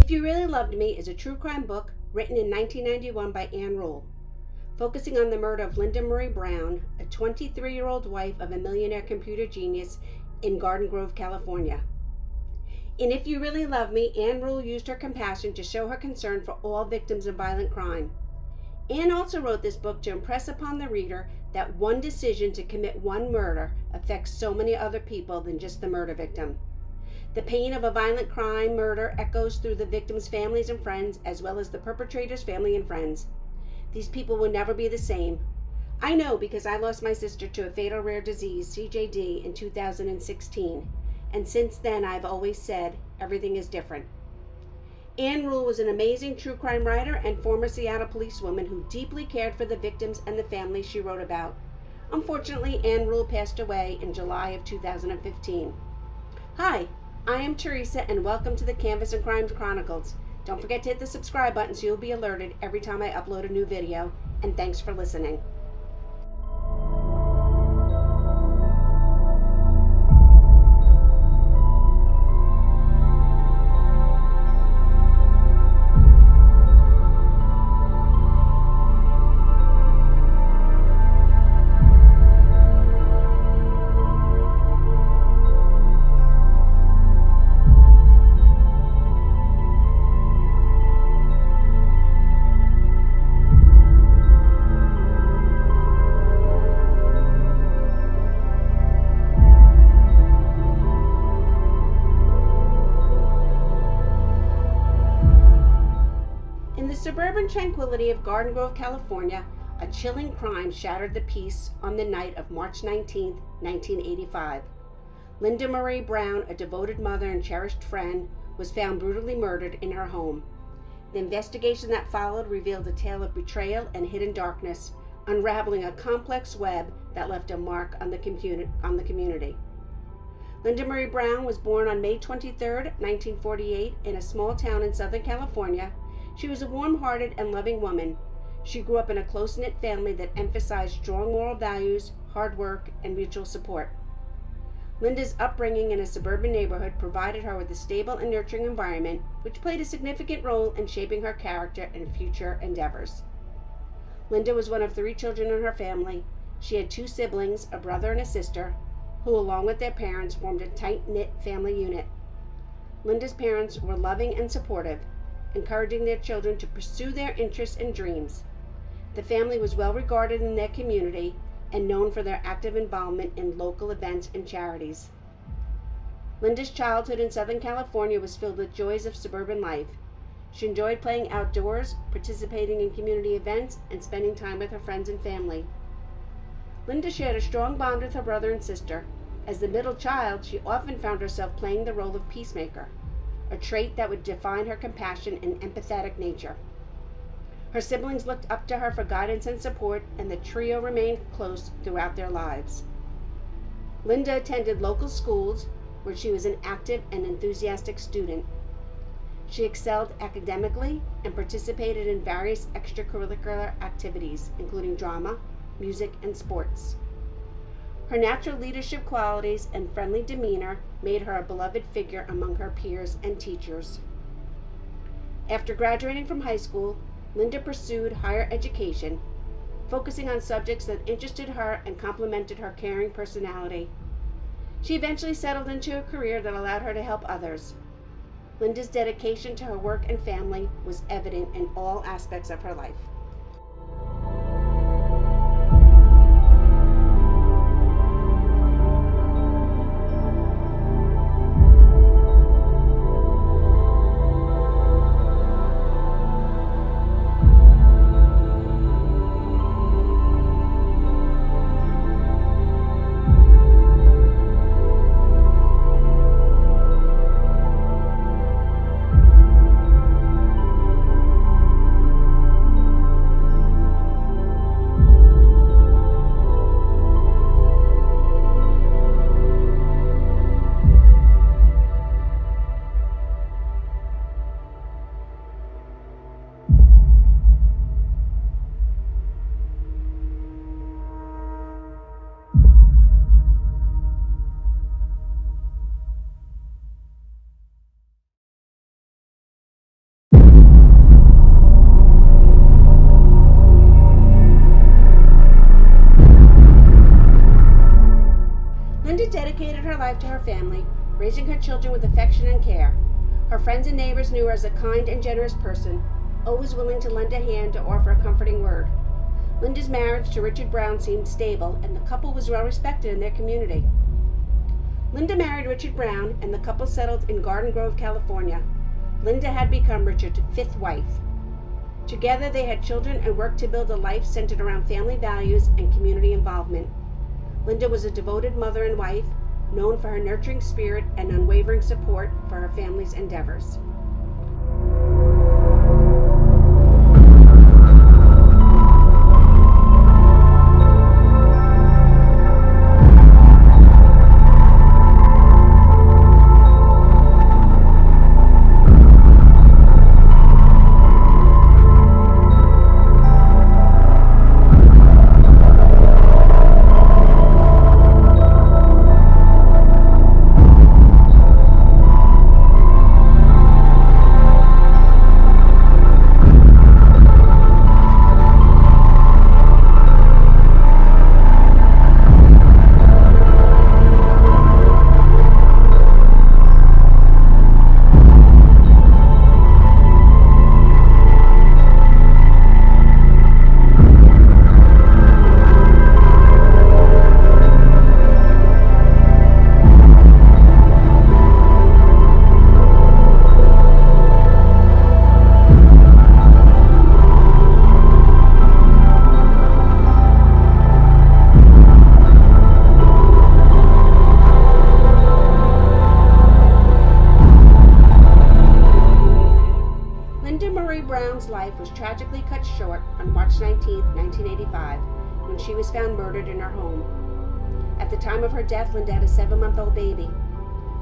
If You Really Loved Me is a true crime book written in 1991 by Ann Rule, focusing on the murder of Linda Marie Brown, a 23-year-old wife of a millionaire computer genius in Garden Grove, California. In If You Really Love Me, Ann Rule used her compassion to show her concern for all victims of violent crime. Ann also wrote this book to impress upon the reader that one decision to commit one murder affects so many other people than just the murder victim. The pain of a violent crime murder echoes through the victims' families and friends, as well as the perpetrator's family and friends. These people will never be the same. I know because I lost my sister to a fatal rare disease, CJD, in 2016, and since then I've always said everything is different. Ann Rule was an amazing true crime writer and former Seattle policewoman who deeply cared for the victims and the families she wrote about. Unfortunately, Ann Rule passed away in July of 2015. Hi, I am Teresa, and welcome to the Canvas and Crimes Chronicles. Don't forget to hit the subscribe button so you'll be alerted every time I upload a new video, and thanks for listening. In the suburban tranquility of Garden Grove, California, a chilling crime shattered the peace on the night of March 19, 1985. Linda Marie Brown, a devoted mother and cherished friend, was found brutally murdered in her home. The investigation that followed revealed a tale of betrayal and hidden darkness, unraveling a complex web that left a mark on the community. Linda Marie Brown was born on May 23, 1948, in a small town in Southern California. She was a warm-hearted and loving woman. She grew up in a close-knit family that emphasized strong moral values, hard work, and mutual support. Linda's upbringing in a suburban neighborhood provided her with a stable and nurturing environment, which played a significant role in shaping her character and future endeavors. Linda was one of 3 children in her family. She had 2 siblings, a brother and a sister, who, along with their parents, formed a tight-knit family unit. Linda's parents were loving and supportive, encouraging their children to pursue their interests and dreams. The family was well regarded in their community and known for their active involvement in local events and charities. Linda's childhood in Southern California was filled with joys of suburban life. She enjoyed playing outdoors, participating in community events, and spending time with her friends and family. Linda shared a strong bond with her brother and sister. As the middle child, she often found herself playing the role of peacemaker, a trait that would define her compassion and empathetic nature. Her siblings looked up to her for guidance and support, and the trio remained close throughout their lives. Linda attended local schools where she was an active and enthusiastic student. She excelled academically and participated in various extracurricular activities, including drama, music, and sports. Her natural leadership qualities and friendly demeanor made her a beloved figure among her peers and teachers. After graduating from high school, Linda pursued higher education, focusing on subjects that interested her and complemented her caring personality. She eventually settled into a career that allowed her to help others. Linda's dedication to her work and family was evident in all aspects of her life. Linda dedicated her life to her family, raising her children with affection and care. Her friends and neighbors knew her as a kind and generous person, always willing to lend a hand or offer a comforting word. Linda's marriage to Richard Brown seemed stable, and the couple was well respected in their community. Linda married Richard Brown, and the couple settled in Garden Grove, California. Linda had become Richard's fifth wife. Together they had children and worked to build a life centered around family values and community involvement. Linda was a devoted mother and wife, known for her nurturing spirit and unwavering support for her family's endeavors. Brown's life was tragically cut short on March 19, 1985, when she was found murdered in her home. At the time of her death, Linda had a 7-month-old baby.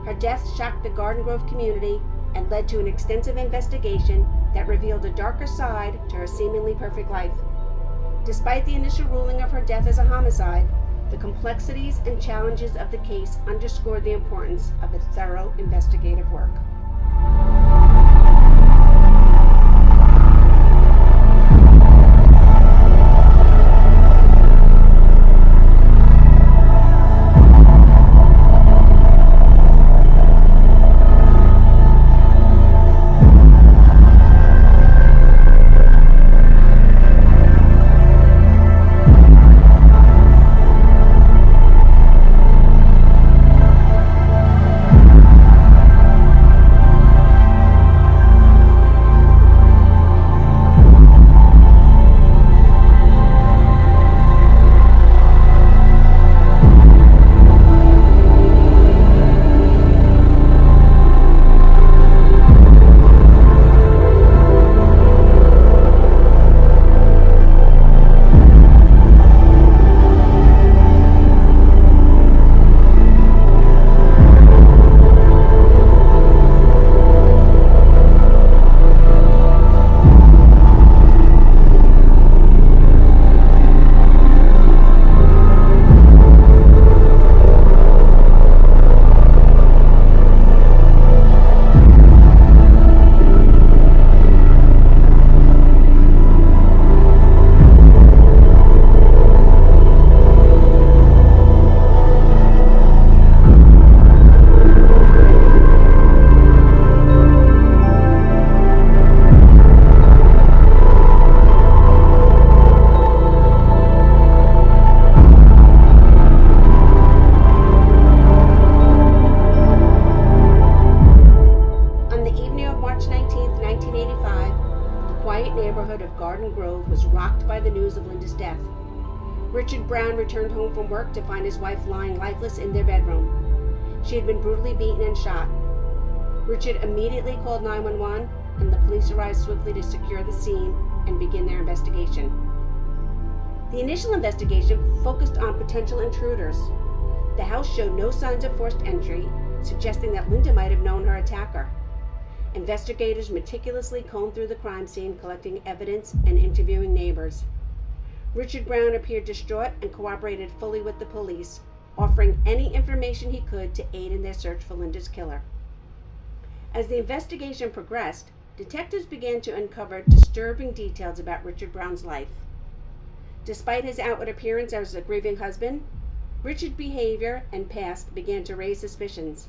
Her death shocked the Garden Grove community and led to an extensive investigation that revealed a darker side to her seemingly perfect life. Despite the initial ruling of her death as a homicide, the complexities and challenges of the case underscored the importance of a thorough investigative work. Richard Brown returned home from work to find his wife lying lifeless in their bedroom. She had been brutally beaten and shot. Richard immediately called 911, and the police arrived swiftly to secure the scene and begin their investigation. The initial investigation focused on potential intruders. The house showed no signs of forced entry, suggesting that Linda might have known her attacker. Investigators meticulously combed through the crime scene, collecting evidence and interviewing neighbors. Richard Brown appeared distraught and cooperated fully with the police, offering any information he could to aid in their search for Linda's killer. As the investigation progressed, detectives began to uncover disturbing details about Richard Brown's life. Despite his outward appearance as a grieving husband, Richard's behavior and past began to raise suspicions.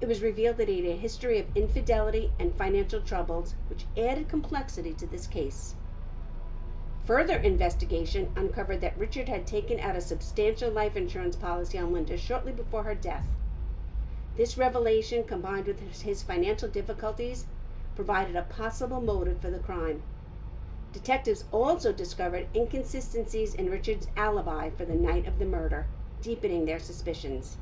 It was revealed that he had a history of infidelity and financial troubles, which added complexity to this case. Further investigation uncovered that Richard had taken out a substantial life insurance policy on Linda shortly before her death. This revelation, combined with his financial difficulties, provided a possible motive for the crime. Detectives also discovered inconsistencies in Richard's alibi for the night of the murder, deepening their suspicions.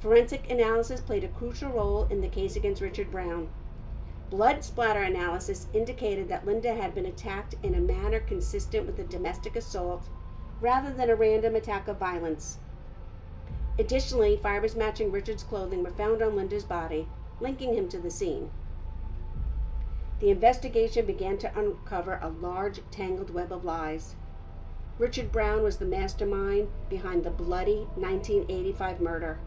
Forensic analysis played a crucial role in the case against Richard Brown. Blood splatter analysis indicated that Linda had been attacked in a manner consistent with a domestic assault rather than a random attack of violence. Additionally, fibers matching Richard's clothing were found on Linda's body, linking him to the scene. The investigation began to uncover a large, tangled web of lies. Richard Brown was the mastermind behind the bloody 1985 murder.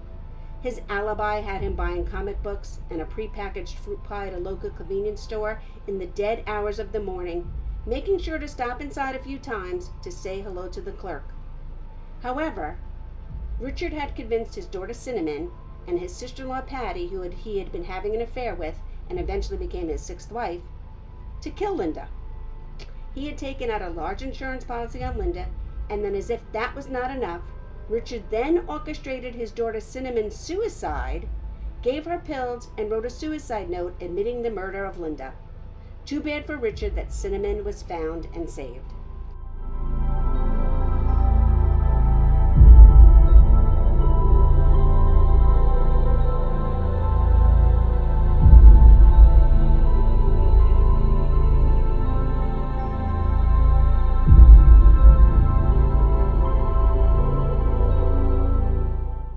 His alibi had him buying comic books and a prepackaged fruit pie at a local convenience store in the dead hours of the morning, making sure to stop inside a few times to say hello to the clerk. However, Richard had convinced his daughter Cinnamon and his sister-in-law Patty, who he had been having an affair with and eventually became his sixth wife, to kill Linda. He had taken out a large insurance policy on Linda, and then, as if that was not enough, Richard then orchestrated his daughter Cinnamon's suicide, gave her pills, and wrote a suicide note admitting the murder of Linda. Too bad for Richard that Cinnamon was found and saved.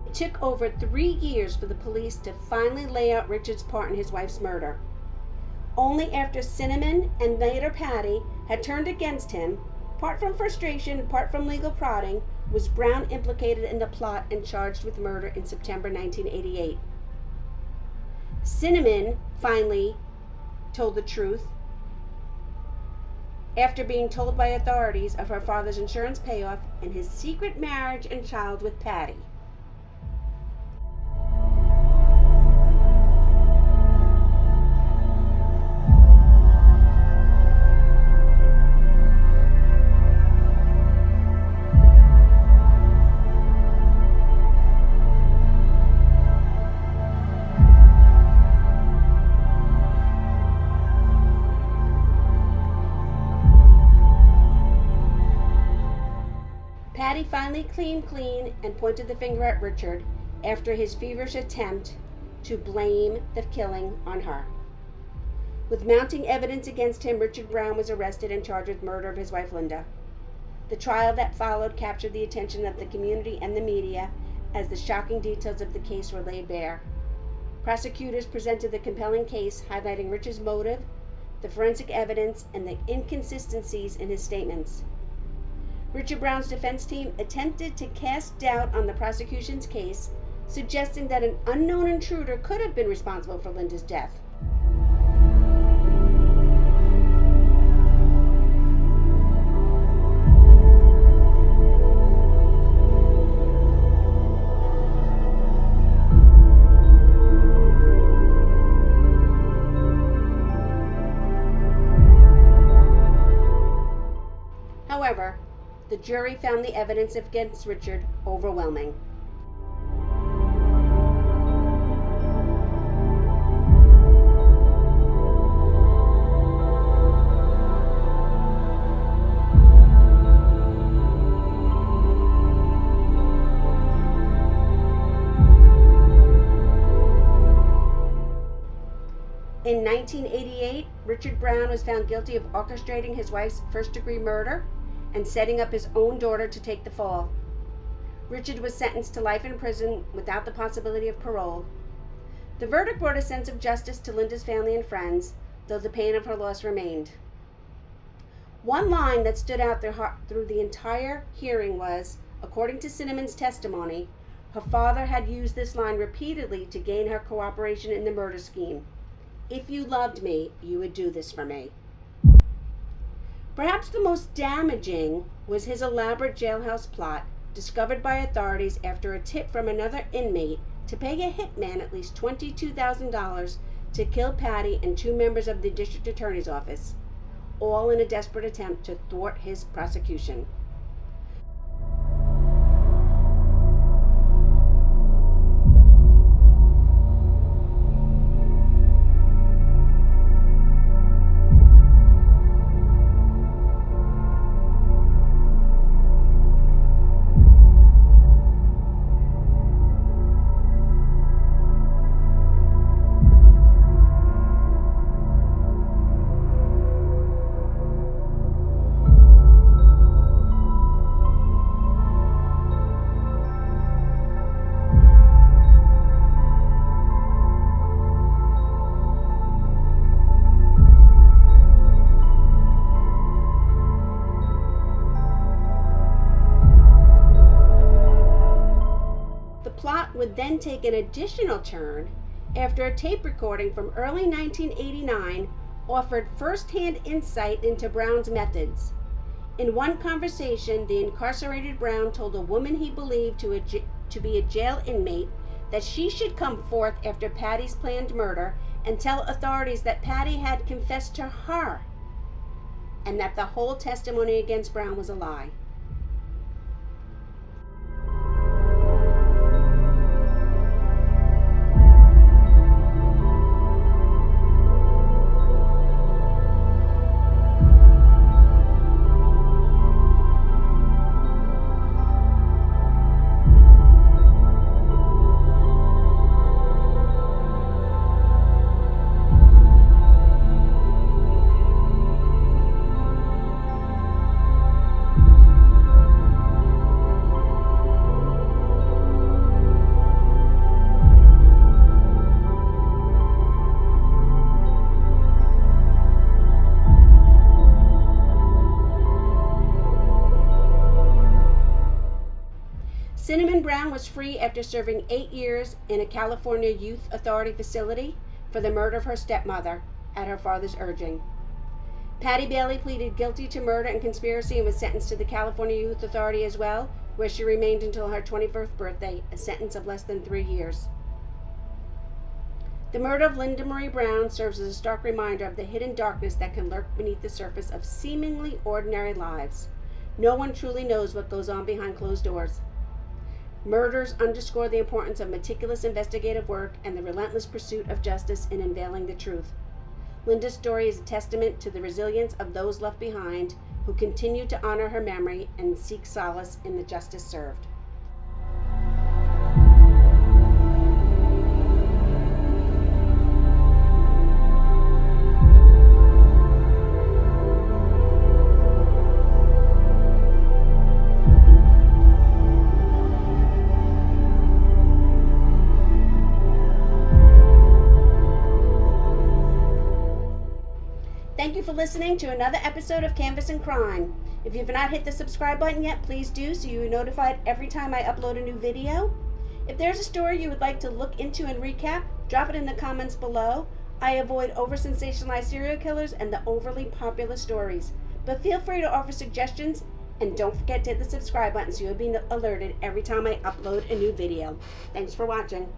It took over 3 years for the police to finally lay out Richard's part in his wife's murder. Only after Cinnamon and later Patty had turned against him, part from frustration, part from legal prodding, was Brown implicated in the plot and charged with murder in September 1988. Cinnamon finally told the truth after being told by authorities of her father's insurance payoff and his secret marriage and child with Patty. Patty finally came clean and pointed the finger at Richard after his feverish attempt to blame the killing on her. With mounting evidence against him, Richard Brown was arrested and charged with murder of his wife Linda. The trial that followed captured the attention of the community and the media as the shocking details of the case were laid bare. Prosecutors presented the compelling case, highlighting Richard's motive, the forensic evidence, and the inconsistencies in his statements. Richard Brown's defense team attempted to cast doubt on the prosecution's case, suggesting that an unknown intruder could have been responsible for Linda's death. However, the jury found the evidence against Richard overwhelming. In 1988, Richard Brown was found guilty of orchestrating his wife's first-degree murder and setting up his own daughter to take the fall. Richard was sentenced to life in prison without the possibility of parole. The verdict brought a sense of justice to Linda's family and friends, though the pain of her loss remained. One line that stood out through the entire hearing was, according to Cinnamon's testimony, her father had used this line repeatedly to gain her cooperation in the murder scheme. "If you loved me, you would do this for me." Perhaps the most damaging was his elaborate jailhouse plot, discovered by authorities after a tip from another inmate to pay a hitman at least $22,000 to kill Patty and 2 members of the district attorney's office, all in a desperate attempt to thwart his prosecution. Plot would then take an additional turn after a tape recording from early 1989 offered first-hand insight into Brown's methods. In one conversation, the incarcerated Brown told a woman he believed to be a jail inmate that she should come forth after Patty's planned murder and tell authorities that Patty had confessed to her and that the whole testimony against Brown was a lie. Cinnamon Brown was free after serving 8 years in a California Youth Authority facility for the murder of her stepmother at her father's urging. Patty Bailey pleaded guilty to murder and conspiracy and was sentenced to the California Youth Authority as well, where she remained until her 21st birthday, a sentence of less than 3 years. The murder of Linda Marie Brown serves as a stark reminder of the hidden darkness that can lurk beneath the surface of seemingly ordinary lives. No one truly knows what goes on behind closed doors. Murders underscore the importance of meticulous investigative work and the relentless pursuit of justice in unveiling the truth. Linda's story is a testament to the resilience of those left behind who continue to honor her memory and seek solace in the justice served. Thank you for listening to another episode of Canvas and Crime. If you've not hit the subscribe button yet, please do so you are notified every time I upload a new video. If there's a story you would like to look into and recap, drop it in the comments below. I avoid over-sensationalized serial killers and the overly popular stories, but feel free to offer suggestions and don't forget to hit the subscribe button so you'll be alerted every time I upload a new video. Thanks for watching.